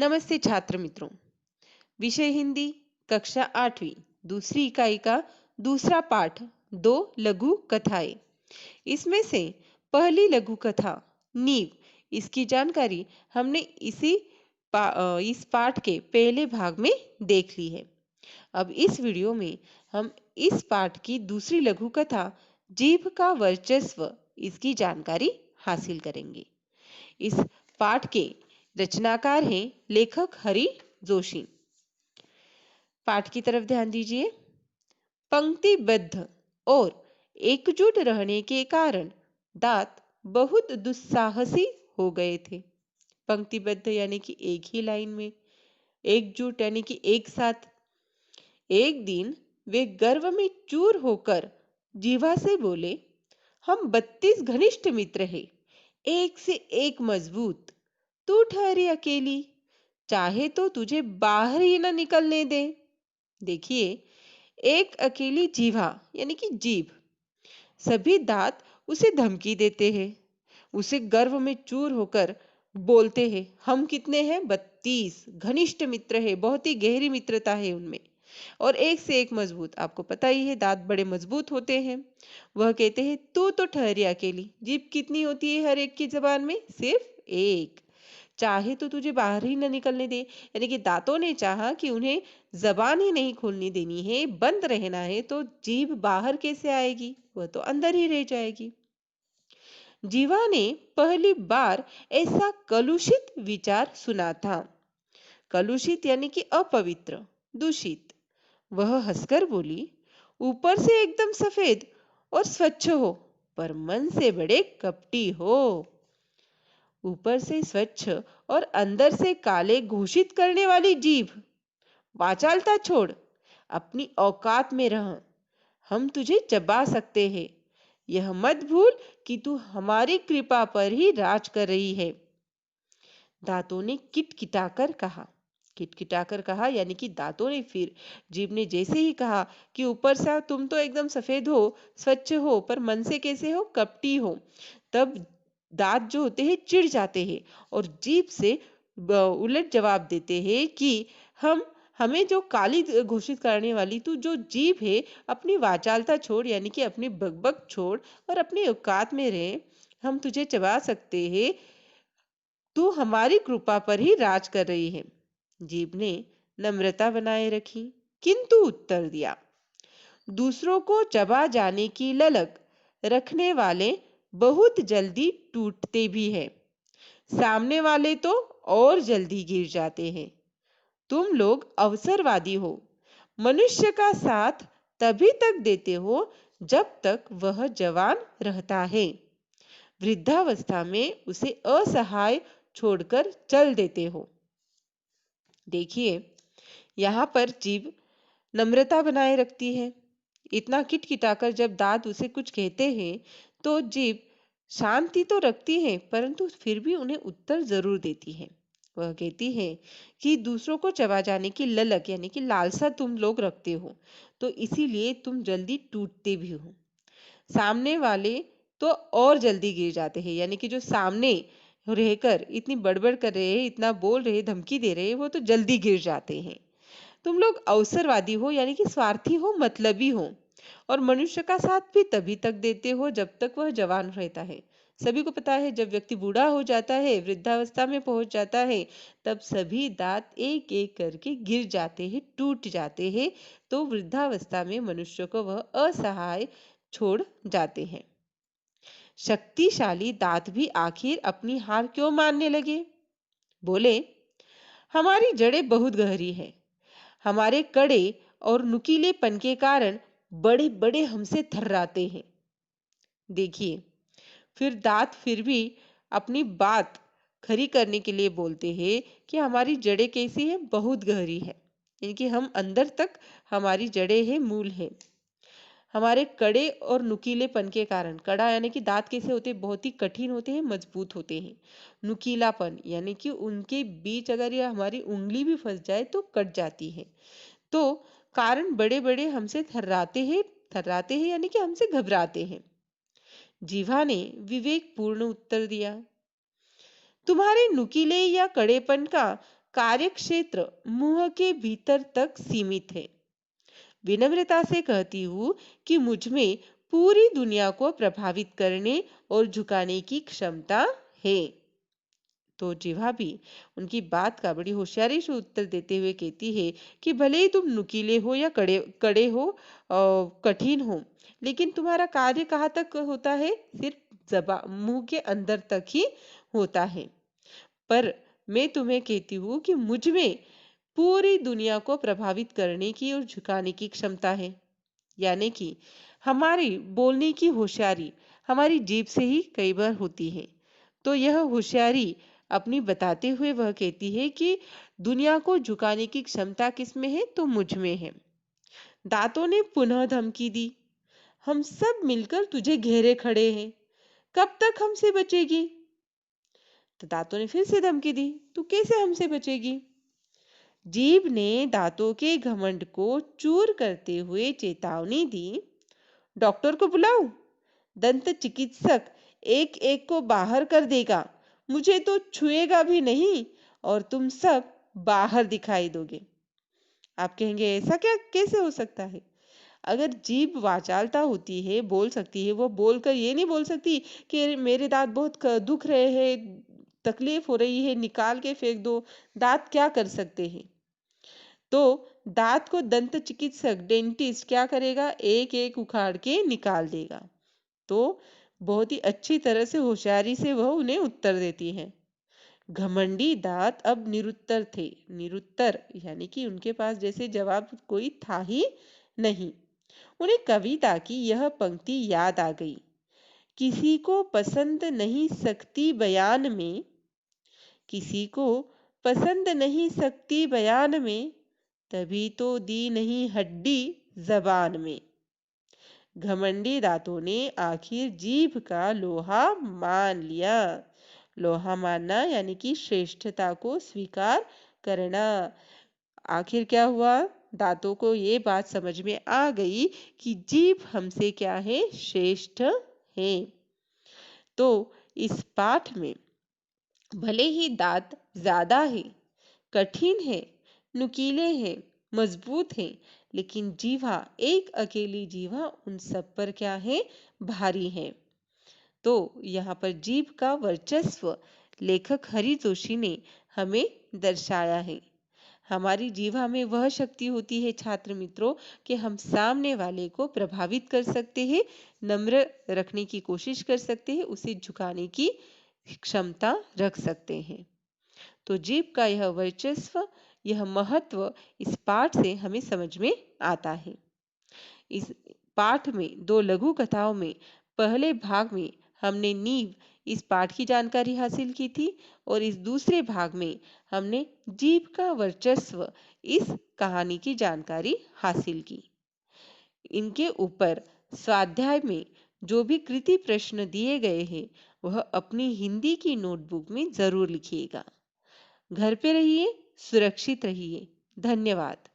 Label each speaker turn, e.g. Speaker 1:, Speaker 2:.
Speaker 1: नमस्ते छात्र मित्रों। विषय हिंदी, कक्षा 8वीं, दूसरी इकाई का दूसरा पाठ, दो लघु कथाएं। इसमें से पहली लघु कथा नींव, इसकी जानकारी हमने इस पाठ के पहले भाग में देख ली है। अब इस वीडियो में हम इस पाठ की दूसरी लघु कथा जीभ का वर्चस्व, इसकी जानकारी हासिल करेंगे। इस पाठ के रचनाकार हैं लेखक हरि जोशी। पाठ की तरफ ध्यान दीजिए। पंक्तिबद्ध और एकजुट रहने के कारण दांत बहुत दुस्साहसी हो गए थे। पंक्तिबद्ध यानी कि एक ही लाइन में, एकजुट यानी कि एक साथ। एक दिन वे गर्व में चूर होकर जीवा से बोले, हम 32 घनिष्ठ मित्र हैं, एक से एक मजबूत। तू ठहरी अकेली, चाहे तो तुझे बाहर ही न निकलने दे। देखिए, एक अकेली जीभा यानी कि जीभ, सभी दांत उसे धमकी देते हैं, उसे गर्व में चूर होकर बोलते हैं, हम कितने हैं? 32 घनिष्ठ मित्र है, बहुत ही गहरी मित्रता है उनमें, और एक से एक मजबूत। आपको पता ही है दांत बड़े मजबूत होते हैं। वह कहते हैं, तू तो ठहरी अकेली। जीभ कितनी होती है हर एक की जबान में? सिर्फ एक। चाहे तो तुझे बाहर ही न निकलने दे, यानी कि दांतों ने चाहा कि उन्हें जबान ही नहीं खोलनी देनी है, बंद रहना है, तो जीभ बाहर कैसे आएगी? वह तो अंदर ही रह जाएगी। जीवा ने पहली बार ऐसा कलुषित विचार सुना था। कलुषित यानी कि अपवित्र, दूषित। वह हंसकर बोली, ऊपर से एकदम सफेद और स्वच्छ हो, पर मन से बड़े कपटी हो। ऊपर से स्वच्छ और अंदर से काले घोषित करने वाली जीभ, वाचालता छोड़, अपनी औकात में रह। हम तुझे चबा सकते हैं, यह मत भूल कि तू हमारी कृपा पर ही राज कर रही है। दांतों ने किटकिटाकर कहा। किटकिटाकर कहा यानी कि दांतों ने फिर, जीभ ने जैसे ही कहा कि ऊपर से तुम तो एकदम सफेद हो, स्वच्छ हो, पर मन से कैसे हो? कपटी हो। तब दांत जो होते हैं चिढ़ जाते हैं और जीभ से उलट जवाब देते हैं कि हमें जो काली घोषित करने वाली तू जो जीभ है, अपनी वाचालता छोड़ यानी कि अपनी बकबक छोड़ और अपनी औकात में रहे। हम तुझे चबा सकते हैं, तू हमारी कृपा पर ही राज कर रही है। जीभ ने नम्रता बनाए रखी, किंतु उत्तर दिया, दूसरों को चबा जाने की ललक रखने वाले बहुत जल्दी टूटते भी हैं, सामने वाले तो और जल्दी गिर जाते हैं। तुम लोग अवसरवादी हो, मनुष्य का साथ तभी तक देते हो जब तक वह जवान रहता है, वृद्धावस्था में उसे असहाय छोड़कर चल देते हो। देखिए, यहाँ पर जीभ नम्रता बनाए रखती है। इतना किटकिटाकर जब दांत उसे कुछ कहते हैं तो जीभ शांति तो रखती है, परंतु फिर भी उन्हें उत्तर जरूर देती है। वह कहती है कि दूसरों को चबा जाने की ललक यानी कि लालसा तुम लोग रखते हो, तो इसीलिए तुम जल्दी टूटते भी हो। सामने वाले तो और जल्दी गिर जाते हैं, यानी कि जो सामने रहकर इतनी बड़बड़ कर रहे हैं, इतना बोल रहे, धमकी दे रहे हैं, वो तो जल्दी गिर जाते हैं। तुम लोग अवसरवादी हो यानी कि स्वार्थी हो, मतलबी हो, और मनुष्य का साथ भी तभी तक देते हो जब तक वह जवान रहता है। सभी को पता है जब व्यक्ति बूढ़ा हो जाता है, वृद्धावस्था में पहुंच जाता है, तब सभी दांत एक एक करके गिर जाते हैं, टूट जाते हैं, तो वृद्धावस्था में मनुष्य को वह असहाय छोड़ जाते हैं। शक्तिशाली दांत भी आखिर अपनी हार क्यों मानने लगे? बोले, हमारी जड़ें बहुत गहरी है, हमारे कड़े और नुकीलेपन के कारण बड़े बड़े हमसे थर्राते हैं। देखिए, फिर दांत फिर भी अपनी बात खरी करने के लिए बोलते हैं कि हमारी जड़ें कैसी है? बहुत गहरी है, यानी कि हम अंदर तक, हमारी जड़ें हैं, मूल है। हमारे कड़े और नुकीलेपन के कारण, कड़ा यानी कि दांत कैसे होते हैं? बहुत ही कठिन होते हैं, मजबूत होते हैं। नुकीलापन यानी कि उनके बीच अगर यह हमारी उंगली भी फंस जाए तो कट जाती है, तो कारण बड़े बड़े हमसे थर्राते हैं यानी कि हमसे घबराते हैं। जीवा ने विवेक पूर्ण उत्तर दिया, तुम्हारे नुकीले या कड़ेपन का कार्यक्षेत्र मुंह के भीतर तक सीमित है। विनम्रता से कहती हूँ कि मुझ में पूरी दुनिया को प्रभावित करने और झुकाने की क्षमता है। तो जीवा भी उनकी बात का बड़ी होशियारी से उत्तर देते हुए कहती है कि भले ही तुम नुकीले हो या कड़े कड़े हो, कठिन हो, लेकिन तुम्हारा कार्य कहाँ तक होता है? सिर्फ जबा मुंह के अंदर तक ही होता है। पर मैं तुम्हें कहती हूँ कि मुझ में पूरी दुनिया को प्रभावित करने की और झुकाने की क्षमता है। यानी कि हमारी बोलने की होशियारी हमारी जीभ से ही कई बार होती है। तो यह होशियारी अपनी बताते हुए वह कहती है कि दुनिया को झुकाने की क्षमता किसमें है? तो मुझ में है। दांतों ने पुनः धमकी दी, हम सब मिलकर तुझे घेरे खड़े हैं, कब तक हमसे बचेगी? तो दांतों ने फिर से धमकी दी, तू कैसे हमसे बचेगी? जीभ ने दांतों के घमंड को चूर करते हुए चेतावनी दी, डॉक्टर को बुलाऊं? दंत चिकित्सक एक एक को बाहर कर देगा, मुझे तो छुएगा भी नहीं और तुम सब बाहर दिखाई दोगे। आप कहेंगे ऐसा क्या कैसे हो सकता है? अगर जीभ वाचालता होती है, बोल सकती है, वो बोलकर ये नहीं बोल सकती कि मेरे दांत बहुत दुख रहे हैं, तकलीफ हो रही है, निकाल के फेंक दो। दांत क्या कर सकते हैं? तो दांत को दंत चिकित्सक डेंटिस्ट क्या करेगा? एक एक उखाड़ के निकाल देगा। तो बहुत ही अच्छी तरह से होशियारी से वह उन्हें उत्तर देती है। घमंडी दांत अब निरुत्तर थे। निरुत्तर यानी कि उनके पास जैसे जवाब कोई था ही नहीं। उन्हें कविता की यह पंक्ति याद आ गई, किसी को पसंद नहीं सकती बयान में, किसी को पसंद नहीं सकती बयान में, तभी तो दी नहीं हड्डी जबान में। घमंडी दांतों ने आखिर जीभ का लोहा मान लिया। लोहा मानना यानी कि श्रेष्ठता को स्वीकार करना। आखिर क्या हुआ? दांतों को ये बात समझ में आ गई कि जीभ हमसे क्या है? श्रेष्ठ है। तो इस पाठ में भले ही दांत ज्यादा है, कठिन है, नुकीले हैं, मजबूत हैं, लेकिन जीवा, एक अकेली जीवा उन सब पर क्या है? भारी है। तो यहाँ पर जीभ का वर्चस्व लेखक हरि जोशी ने हमें दर्शाया है। हमारी जीवा में वह शक्ति होती है छात्र मित्रों कि हम सामने वाले को प्रभावित कर सकते हैं, नम्र रखने की कोशिश कर सकते हैं, उसे झुकाने की क्षमता रख सकते हैं। तो जीभ का यह वर्चस्व, यह महत्व इस पाठ से हमें समझ में आता है। इस पाठ में दो लघु कथाओं में पहले भाग में हमने नींव इस पाठ की जानकारी हासिल की थी और इस दूसरे भाग में हमने जीभ का वर्चस्व इस कहानी की जानकारी हासिल की। इनके ऊपर स्वाध्याय में जो भी कृति प्रश्न दिए गए हैं वह अपनी हिंदी की नोटबुक में जरूर लिखिएगा। घर पे रहिए, सुरक्षित रहिए। धन्यवाद।